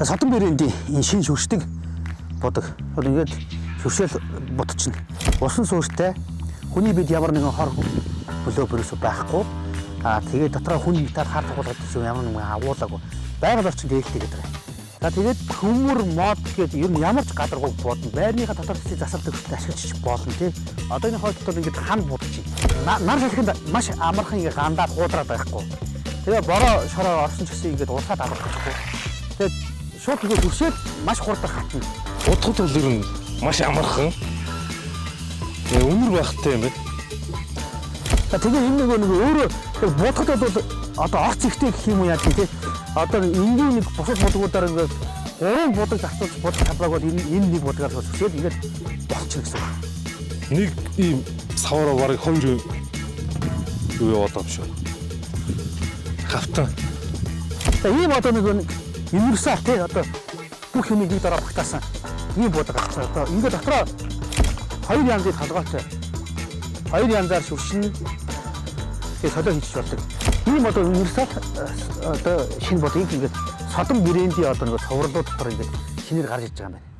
За содон брэндийн энэ шинэ шүршдэг бодог. Одоо ингээд шүршээл бот чинь усан суурьтай хүний бид ямар нэгэн хор хөлөө бүрээс байхгүй. Тэгээд дотроо хүн металл хар тагуулгад гэсэн ямар нэгэн агуулаагүй. Байгаль орчин дээлтэй гэдэг. За тэгээд хөмөр мод гэдэг ер нь ямар ч гадаргууг бодно. Байрныхаа дотор хэсэг засалдаг хөтөлбөр ашиглаж болно тий. Одоо энэ хойд бол ингээд хан будчих. Нар салхинд маш амархан ингээд гандаад хуудраад байхгүй. Тэгээ бороо шороо орсон ч гэсэн ингээд урсаад авах гэхгүй. Тэгээд шууд ингээд өршөөл маш хурдан хатна. Удахад бол ер нь маш амархан. Өмөр байхтай юм байна. Тэгээ энэ нэг өөрөө будахад бол одоо орц ихтэй гэх юм уу яа тий. Одоо энгийн нэг бусад будгуудаар ингээд гурван будаг зарцуулж будах талбайг бол энэ нэг будгаар төсөөл ингээд болчихно гэсэн байна. Нэг ийм савараа барыг 2 юу яваад байгаа юм шиг. Хавтан. Ийм одоо нэг универсал тий одоо бүх юмыг нэг дараа багтаасан ийм будаг авчихсан. Одоо ингээд дотроо 2 янзын толгойтой 2 янзаар шүршин тэгээ солио хийчих болдог. Ийм одоо универсал одоо шинэ бодгийг ингээд содон брэндийн одоо нэг цоврлууд дотор ингээд шинээр гарч иж байгаа юм байна.